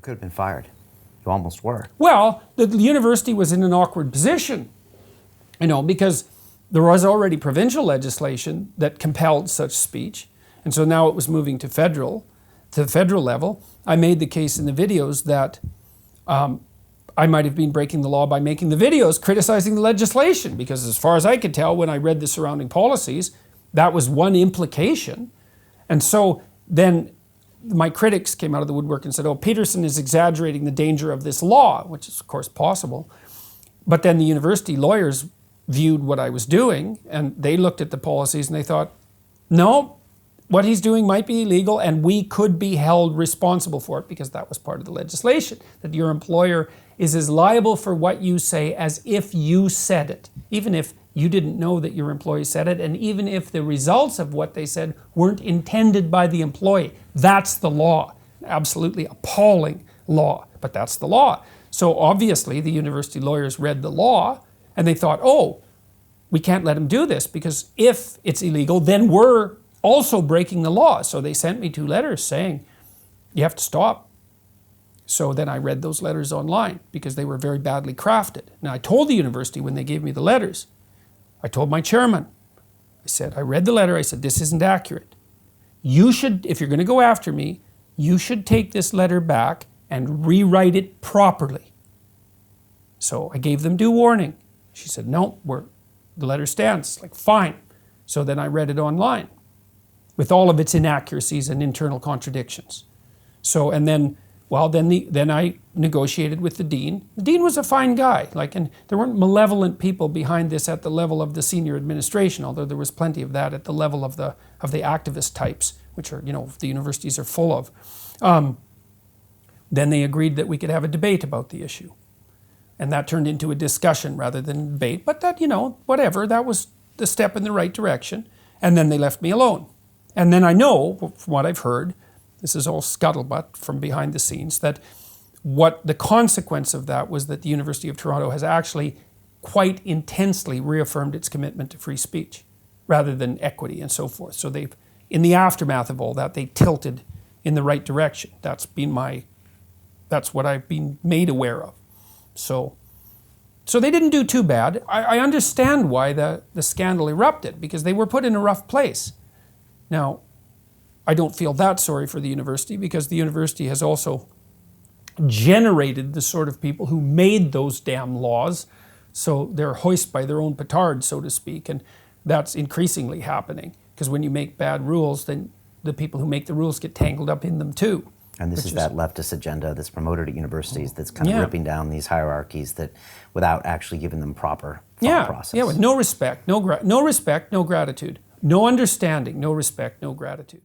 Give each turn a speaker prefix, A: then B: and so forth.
A: You could have been fired. You almost were.
B: Well, the university was in an awkward position, because there was already provincial legislation that compelled such speech. And so now it was moving to the federal level. I made the case in the videos that I might have been breaking the law by making the videos criticizing the legislation, because as far as I could tell when I read the surrounding policies, that was one implication. And so then my critics came out of the woodwork and said, oh, Peterson is exaggerating the danger of this law, which is of course possible. But then the university lawyers viewed what I was doing, and they looked at the policies and they thought, no, what he's doing might be illegal and we could be held responsible for it, because that was part of the legislation, that your employer is as liable for what you say as if you said it, even if you didn't know that your employee said it, and even if the results of what they said weren't intended by the employee. That's the law. Absolutely appalling law, but that's the law. So obviously the university lawyers read the law and they thought, oh, we can't let him do this, because if it's illegal, then we're also breaking the law. So they sent me 2 letters saying, you have to stop. So then I read those letters online because they were very badly crafted. Now I told the university when they gave me the letters, I told my chairman, I said, I read the letter, I said, this isn't accurate. You should, if you're going to go after me, you should take this letter back and rewrite it properly. So I gave them due warning. She said, no, the letter stands. Like, fine. So then I read it online with all of its inaccuracies and internal contradictions. So, and then, well, then I negotiated with the dean. The dean was a fine guy, and there weren't malevolent people behind this at the level of the senior administration, although there was plenty of that at the level of the activist types, which are, the universities are full of. Then they agreed that we could have a debate about the issue. And that turned into a discussion rather than a debate, but that, whatever, that was the step in the right direction. And then they left me alone. And then I know, from what I've heard, this is all scuttlebutt from behind the scenes, that what the consequence of that was that the University of Toronto has actually quite intensely reaffirmed its commitment to free speech rather than equity and so forth. So they've, in the aftermath of all that, they tilted in the right direction. That's what I've been made aware of. So they didn't do too bad. I understand why the scandal erupted, because they were put in a rough place. Now, I don't feel that sorry for the university, because the university has also generated the sort of people who made those damn laws. So they're hoist by their own petard, so to speak, and that's increasingly happening. Because when you make bad rules, then the people who make the rules get tangled up in them too.
A: And this is that leftist agenda that's promoted at universities that's kind of ripping down these hierarchies that, without actually giving them proper thought process.
B: Yeah, with no respect, no respect, no gratitude. No understanding, no respect, no gratitude.